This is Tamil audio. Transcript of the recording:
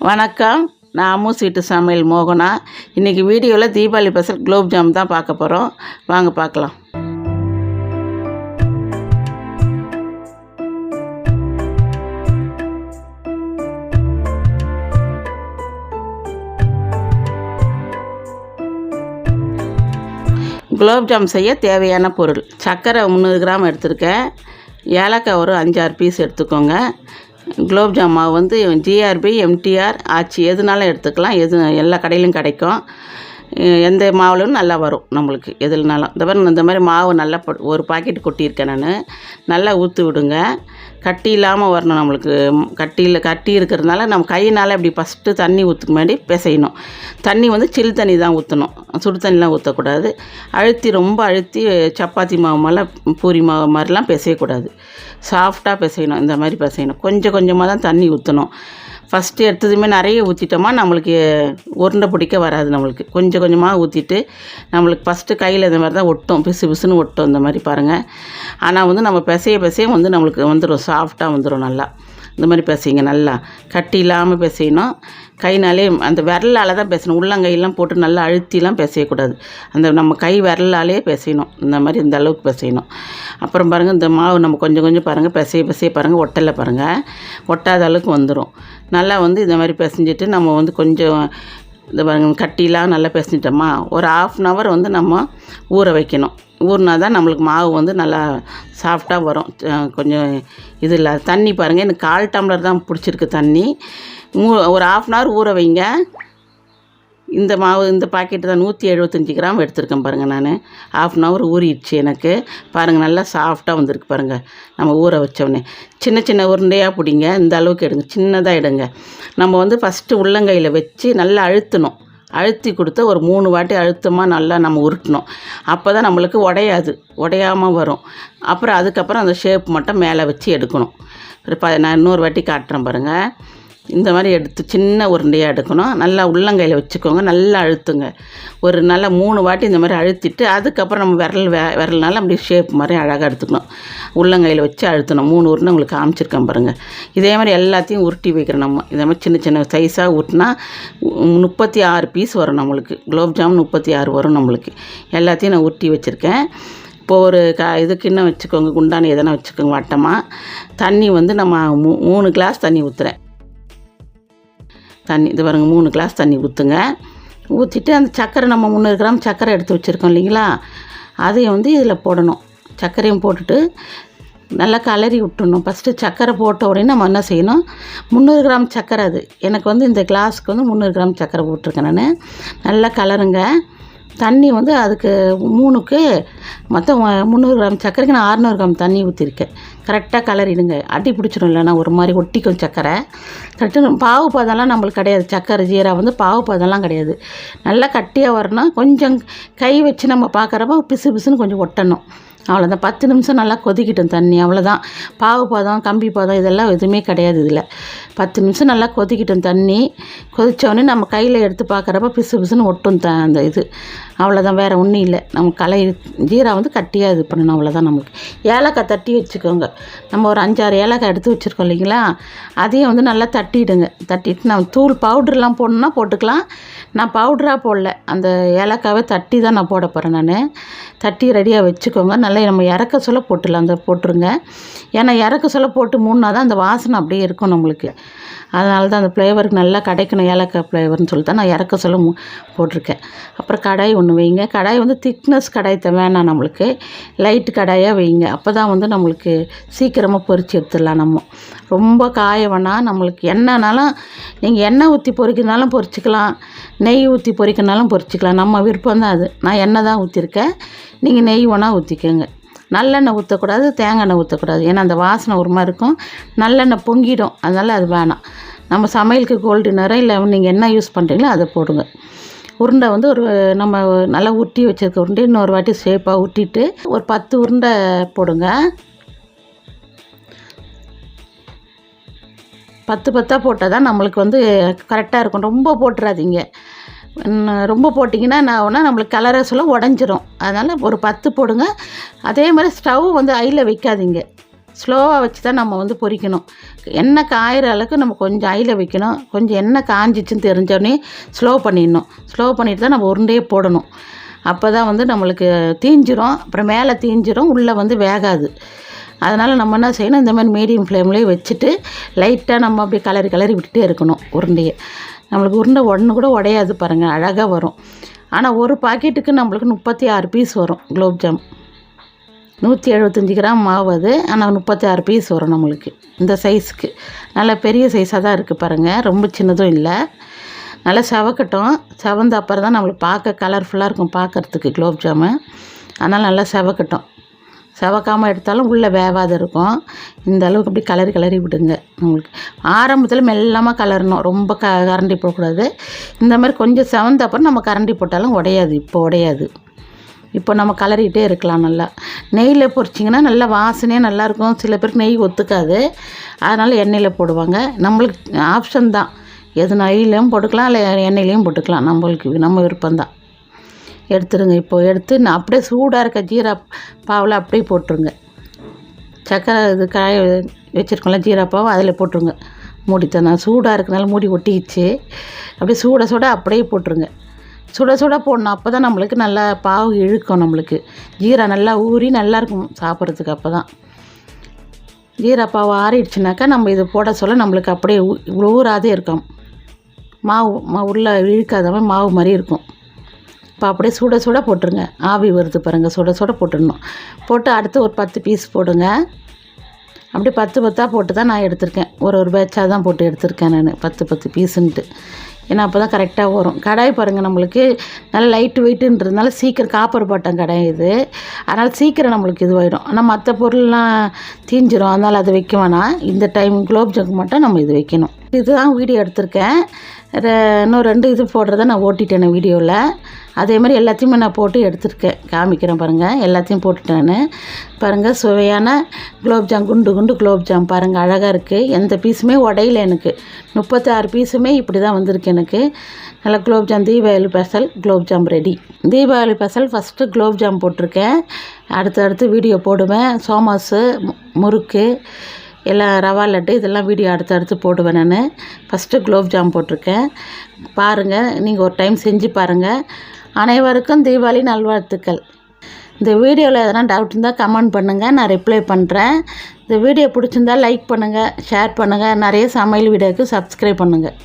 வணக்கம், நான் அம்மு ஸ்வீட்டு சமையல் மோகனா. இன்றைக்கி வீடியோவில் தீபாவளி ஸ்பெஷல் குலோப் ஜாம் தான் பார்க்க போகிறோம். வாங்க பார்க்கலாம். குலோப் ஜாம் செய்ய தேவையான பொருள்: சர்க்கரை 300 கிராம் எடுத்துருக்கேன். ஏலக்காய் ஒரு 5-6 பீஸ் எடுத்துக்கோங்க. குலோப் ஜாம் மாவு வந்து ஜிஆர்பி, எம்டிஆர், ஆச்சி எதுனாலும் எடுத்துக்கலாம். எல்லா கடையிலும் கிடைக்கும். எந்த மாவுலும் நல்லா வரும் நம்மளுக்கு, எதுனாலும். இந்த மாதிரி மாவு நல்லா ஒரு பாக்கெட் கொட்டியிருக்கேன் நான். நல்லா ஊற்றி விடுங்க. கட்டி இல்லாமல் வரணும் நம்மளுக்கு. கட்டி இருக்கிறதுனால நம்ம கையினால் இப்படி ஃபஸ்ட்டு தண்ணி ஊற்றுக்கு முன்னாடி பிசையணும். தண்ணி வந்து சில் தண்ணி தான் ஊற்றணும், சுடு தண்ணிலாம் ஊற்றக்கூடாது. ரொம்ப அழுத்தி சப்பாத்தி மாவு மாதிரிலாம் பூரி மாவு மாதிரிலாம் பிசையக்கூடாது. சாஃப்டாக பிசையணும். இந்த மாதிரி பிசையணும். கொஞ்சம் கொஞ்சமாக தான் தண்ணி ஊற்றணும். ஃபஸ்ட்டு எடுத்ததுமே நிறைய ஊற்றிட்டோமா நம்மளுக்கு உருண்டை பிடிக்க வராது. நம்மளுக்கு கொஞ்சம் கொஞ்சமாக ஊற்றிட்டு நம்மளுக்கு ஃபஸ்ட்டு கையில் இந்த மாதிரி தான் ஒட்டும், பிசு பிசுன்னு ஒட்டும். இந்த மாதிரி பாருங்கள். ஆனால் வந்து நம்ம பிசைய வந்து நம்மளுக்கு வந்துடும், சாஃப்டாக வந்துடும். நல்லா இந்த மாதிரி பிசைங்க. நல்லா கட்டி இல்லாமல் பிசையணும். கைனாலே அந்த விரலால் தான் பிசையணும். உள்ளங்கையெல்லாம் போட்டு நல்லா அழுத்திலாம் பிசையக்கூடாது. அந்த நம்ம கை விரலாலே பிசையணும். இந்த மாதிரி இந்த அளவுக்கு பிசையணும். அப்புறம் பாருங்கள், இந்த மாவு நம்ம கொஞ்சம் கொஞ்சம் பாருங்கள் பிசைய பாருங்கள், ஒட்டலை பாருங்கள். ஒட்டாத அளவுக்கு வந்துடும். நல்லா வந்து இந்த மாதிரி பிசைஞ்சிட்டு நம்ம வந்து கொஞ்சம் இந்த பாருங்கள் கட்டிலாம் நல்லா பிசைஞ்சிட்டோமா, ஒரு 1/2 hour வந்து நம்ம ஊற வைக்கணும். ஊறினா தான் நம்மளுக்கு மாவு வந்து நல்லா சாஃப்டாக வரும். கொஞ்சம் இது இல்லை தண்ணி பாருங்கள், எனக்கு 1/4 டம்ளர் தான் பிடிச்சிருக்கு தண்ணி. ஒரு 1/2 hour ஊற வைங்க. இந்த மாவு இந்த பாக்கெட்டு தான் 175 கிராம் எடுத்துருக்கேன் பாருங்கள். நான் 1/2 hour ஊறிடுச்சு எனக்கு. பாருங்கள் நல்லா சாஃப்டாக வந்திருக்கு பாருங்கள். நம்ம ஊற வச்சோடனே சின்ன சின்ன உருண்டையாக பிடிங்க. இந்த அளவுக்கு எடுங்க, சின்னதாக எடுங்க. நம்ம வந்து ஃபஸ்ட்டு உள்ளங்கையில் வச்சு நல்லா அழுத்தணும். அழுத்தி கொடுத்து ஒரு 3 வாட்டி அழுத்தமாக நல்லா நம்ம உருட்டணும். அப்போ தான் நம்மளுக்கு உடையாமல் வரும். அப்புறம் அதுக்கப்புறம் அந்த ஷேப் மட்டும் மேலே வச்சு எடுக்கணும். நான் இன்னொரு வாட்டி காட்டுறேன் பாருங்கள். இந்த மாதிரி எடுத்து சின்ன உருண்டையாக எடுக்கணும். நல்லா உள்ளங்கையில் வச்சுக்கோங்க. நல்லா அழுத்துங்க. ஒரு நல்லா 3 வாட்டி இந்த மாதிரி அழுத்திட்டு அதுக்கப்புறம் நம்ம விரல்னால அப்படி ஷேப் மாதிரி அழகாக எடுத்துக்கணும். உள்ளங்கையில் வச்சு அழுத்தணும். 3 உருண்டை உங்களுக்கு காமிச்சிருக்கேன் பாருங்கள். இதே மாதிரி எல்லாத்தையும் உருட்டி வைக்கிறோம் நம்ம. இதே மாதிரி சின்ன சின்ன சைஸாக உருட்டினா 36 பீஸ் வரும் நம்மளுக்கு. குலோப் ஜாமுன் 36 வரும் நம்மளுக்கு. எல்லாத்தையும் நான் உருட்டி வச்சுருக்கேன். இப்போ ஒரு கிண்ணம் வச்சுக்கோங்க, குண்டான எதனா வச்சுக்கோங்க வட்டமாக. தண்ணி வந்து நம்ம 3 கிளாஸ் தண்ணி ஊற்றுறேன். தண்ணி இது பாருங்கள், 3 கிளாஸ் தண்ணி ஊற்றுங்க. ஊற்றிட்டு அந்த சர்க்கரை நம்ம 300 கிராம் சர்க்கரை எடுத்து வச்சுருக்கோம் இல்லைங்களா, அதையும் வந்து இதில் போடணும். சர்க்கரையும் போட்டுட்டு நல்லா கலரி விட்டுணும். ஃபஸ்ட்டு சர்க்கரை போட்ட உடனே நம்ம என்ன செய்யணும், 300 கிராம் சர்க்கரை அது எனக்கு வந்து இந்த கிளாஸுக்கு வந்து 300 கிராம் சர்க்கரை போட்டிருக்கேன் நான். நல்லா கலருங்க. தண்ணி வந்து அதுக்கு 3க்கு மொத்தம் 300 கிராம் சர்க்கரைக்கு நான் 600 கிராம் தண்ணி ஊற்றிருக்கேன். கரெக்டாக கலரிடுங்க. அடி பிடிச்சிடும், இல்லைன்னா ஒரு மாதிரி ஒட்டிக்கும் சர்க்கரை. கரெக்டாக பாவு பதம்லாம் நம்மளுக்கு கிடையாது. சர்க்கரை ஜீரா வந்து பாவு பதம்லாம் கிடையாது. நல்லா கட்டியாக வரணும். கொஞ்சம் கை வச்சு நம்ம பார்க்குறப்ப பிசு பிசுன்னு கொஞ்சம் ஒட்டணும். அவ்வளோதான். 10 நிமிஷம் நல்லா கொதிக்கிட்டோம் தண்ணி. அவ்வளோதான். பாவு பதம், கம்பி பதம் இதெல்லாம் எதுவுமே கிடையாது இதில். 10 நிமிஷம் நல்லா கொதிக்கிட்டோம் தண்ணி. கொதித்தோடனே நம்ம கையில் எடுத்து பார்க்குறப்ப பிசு பிசுன்னு ஒட்டும் அந்த இது. அவ்வளோதான், வேறு ஒன்றும் இல்லை. நம்ம ஜீரா வந்து கட்டியாக இது பண்ணணும். அவ்வளோதான். நம்மளுக்கு ஏலக்காய் தட்டி வச்சுக்கோங்க. நம்ம ஒரு 5-6 ஏலக்காய் எடுத்து வச்சுருக்கோம் இல்லைங்களா, அதையும் வந்து நல்லா தட்டிடுங்க. தட்டிட்டு நம்ம தூள் பவுட்ருலாம் போடணுன்னா போட்டுக்கலாம். நான் பவுட்ராக போடல, அந்த ஏலக்காவை தட்டி தான் நான் போட போகிறேன். நான் தட்டி ரெடியாக வச்சுக்கோங்க. நல்லா நம்ம இறக்க சொல்ல போட்டுருங்க. ஏன்னா இறக்க சொல்ல போட்டு மூணுனா தான் அந்த வாசனை அப்படியே இருக்கும் நம்மளுக்கு. அதனால தான் அந்த ஃப்ளேவருக்கு நல்லா கிடைக்கணும், ஏலக்காய் ஃப்ளேவர்னு சொல்லி தான் நான் இறக்க சொல்ல போட்டிருக்கேன். அப்புறம் கடாய் ஒன்று வைங்க. கடாய் வந்து திக்னஸ் கடாய் வேணாம் நம்மளுக்கு, லைட்டு கடாயாக வைங்க. அப்போ தான் வந்து நம்மளுக்கு சீக்கிரமாக பொரித்து எடுத்துடலாம். நம்ம ரொம்ப காய வேணாம். நம்மளுக்கு எண்ணெய்னாலும் நீங்கள் எண்ணெய் ஊற்றி பொரிக்கிறதுனாலும் பொரிச்சிக்கலாம், நெய் ஊற்றி பொரிக்கிறனாலும் பொரிச்சிக்கலாம். நம்ம விருப்பம் தான் அது. நான் எண்ணெய் தான் ஊற்றிருக்கேன். நீங்கள் நெய் வேணால் ஊற்றிக்கோங்க. நல்லெண்ணெய் ஊற்றக்கூடாது, தேங்காய் எண்ணெய் ஊற்றக்கூடாது. ஏன்னா அந்த வாசனை ஒரு மாதிரி இருக்கும். நல்லெண்ணெய் பொங்கிடும், அதனால் அது வேணாம். நம்ம சமையலுக்கு கோல்டு நேரம் இல்லை நீங்கள் என்ன யூஸ் பண்ணுறீங்களோ அதை போடுங்க. உருண்டை வந்து ஒரு நம்ம நல்லா உருட்டி வச்சுருக்க உருண்டை இன்னொரு வாட்டி ஷேப்பாக உருட்டிட்டு ஒரு 10 உருண்டை போடுங்க. 10 போட்டால் தான் நம்மளுக்கு வந்து கரெக்டாக இருக்கும். ரொம்ப போட்டுறாதீங்க. ரொம்ப போட்டிங்கன்னா நான் ஒன்றா நம்மளுக்கு கலரை சொல்ல உடஞ்சிரும். அதனால் ஒரு 10 போடுங்க. அதே மாதிரி ஸ்டவ் வந்து ஹையில் வைக்காதீங்க. ஸ்லோவாக வச்சு தான் நம்ம வந்து பொரிக்கணும். எண்ணெய் காயிற அளவுக்கு நம்ம கொஞ்சம் ஹையில் வைக்கணும். கொஞ்சம் எண்ணெய் காஞ்சிச்சுன்னு தெரிஞ்சோடனே ஸ்லோ பண்ணிடணும். ஸ்லோ பண்ணிட்டு தான் நம்ம உருண்டையே போடணும். அப்போ தான் வந்து நம்மளுக்கு தீஞ்சிரும். அப்புறம் மேலே தீஞ்சிரும், உள்ளே வந்து வேகாது. அதனால் நம்ம என்ன செய்யணும், இந்த மாதிரி மீடியம் ஃப்ளேம்லேயே வச்சுட்டு லைட்டாக நம்ம அப்படியே கலரி விட்டுட்டே இருக்கணும் உருண்டையை. நம்மளுக்கு உருண்டை ஒன்று கூட உடையாது பாருங்கள், அழகாக வரும். ஆனால் ஒரு பாக்கெட்டுக்கு நம்மளுக்கு 36 பீஸ் வரும் குலோப் ஜாம். 175 கிராம் மாவு அது. ஆனால் 36 பீஸ் வரும் நம்மளுக்கு இந்த சைஸுக்கு. நல்லா பெரிய சைஸாக தான் இருக்குது பாருங்கள், ரொம்ப சின்னதும் இல்லை. நல்லா செவக்கட்டும். செவந்த அப்புறம் தான் நம்மளுக்கு பார்க்க கலர்ஃபுல்லாக இருக்கும் பார்க்குறதுக்கு குலோப் ஜாமு. அதனால் நல்லா செவக்கட்டும். செவக்காமல் எடுத்தாலும் உள்ளே வேவாத இருக்கும். இந்த அளவுக்கு அப்படி கலரி விடுங்க. உங்களுக்கு ஆரம்பத்தில் மெல்லமாக கலரணும், ரொம்ப கரண்டி போடக்கூடாது. இந்த மாதிரி கொஞ்சம் செவந்த அப்புறம் நம்ம கரண்டி போட்டாலும் உடையாது. இப்போ உடையாது. இப்போ நம்ம கலரிகிட்டே இருக்கலாம். நல்லா நெய்யில் பொரிச்சிங்கன்னா நல்லா வாசனையாக நல்லாயிருக்கும். சில பேருக்கு நெய் ஒத்துக்காது, அதனால் எண்ணெயில் போடுவாங்க. நம்மளுக்கு ஆப்ஷன் தான், எது நெய்லையும் போட்டுக்கலாம், இல்லை எண்ணெயிலையும் போட்டுக்கலாம். நம்ம விருப்பம்தான். எடுத்துருங்க. இப்போ எடுத்து நான் அப்படியே சூடாக இருக்க ஜீரா பாவில் அப்படியே போட்டுருங்க. சக்கரை இது காய வச்சுருக்கோம்ல ஜீரா பாவு, அதில் போட்டுருங்க. மூடித்தான், நான் சூடாக இருக்கனால மூடி ஒட்டிக்கிச்சு. அப்படியே சூட அப்படியே போட்டுருங்க. சுட போடணும். அப்போ தான் நம்மளுக்கு நல்லா பாவு இழுக்கும். நம்மளுக்கு ஜீரா நல்லா ஊறி நல்லாயிருக்கும் சாப்பிட்றதுக்கு. அப்போ தான் ஜீரா பாவு ஆறிடுச்சுனாக்கா நம்ம இது போட சொல்ல நம்மளுக்கு அப்படியே ஊறாதே இருக்கும். மாவு உள்ள இழுக்காத மாதிரி மாவு மாதிரி இருக்கும். இப்போ அப்படியே சுட போட்டுருங்க. ஆவி வருது பாருங்கள், சுட போட்டுடணும். போட்டு அடுத்து ஒரு 10 பீஸ் போடுங்க. அப்படி 10 போட்டு தான் நான் எடுத்திருக்கேன். ஒரு பேட்சாக தான் போட்டு எடுத்திருக்கேன் நான் 10 பீஸுன்ட்டு. ஏன்னா அப்போ தான் கரெக்டாக வரும். கடாய் பாருங்கள், நம்மளுக்கு நல்லா லைட்டு வெயிட்டுன்றதுனால சீக்கிரம் காப்பர் பாட்டம் கடாய் இது. அதனால் சீக்கிரம் நம்மளுக்கு இதுவாகிடும். ஆனால் மற்ற பொருள்லாம் தீஞ்சிரும், அதனால் அதை வைக்க வேணாம். இந்த டைம் குலோப் ஜாமுன் மட்டும் நம்ம இது வைக்கணும். இதுதான் வீடியோ எடுத்திருக்கேன். இன்னும் 2 இது போடுறத நான் ஓட்டிட்டேன் வீடியோவில். அதே மாதிரி எல்லாத்தையுமே நான் போட்டு எடுத்துருக்கேன், காமிக்கிறேன் பாருங்கள். எல்லாத்தையும் போட்டுட்டேன்னு பாருங்கள். சுவையான குலோப் ஜாம், குண்டு குலோப் ஜாம் பாருங்கள், அழகாக இருக்குது. எந்த பீஸுமே உடையில. எனக்கு 36 பீஸுமே இப்படி தான் வந்திருக்கு எனக்கு. நல்லா gulab jam Deepavali special gulab jam ready. Deepavali special first gulab jam போட்டிருக்கேன். அடுத்து வீடியோ போடுவேன். சோமாஸு, முறுக்கு, எல்லாம் ரவா லட்டு, இதெல்லாம் வீடியோ அடுத்து போடுவேன் நான். ஃபஸ்ட்டு குலோப் ஜாம் போட்டிருக்கேன் பாருங்கள். நீங்கள் ஒரு டைம் செஞ்சு பாருங்கள். அனைவருக்கும் தீபாவளி நல்வாழ்த்துக்கள். இந்த வீடியோவில் எதனா டவுட் இருந்தால் கமெண்ட் பண்ணுங்கள், நான் ரிப்ளை பண்ணுறேன். இந்த வீடியோ பிடிச்சிருந்தால் லைக் பண்ணுங்கள், ஷேர் பண்ணுங்கள். நிறைய சமையல் வீடியோவுக்கு சப்ஸ்கிரைப் பண்ணுங்கள்.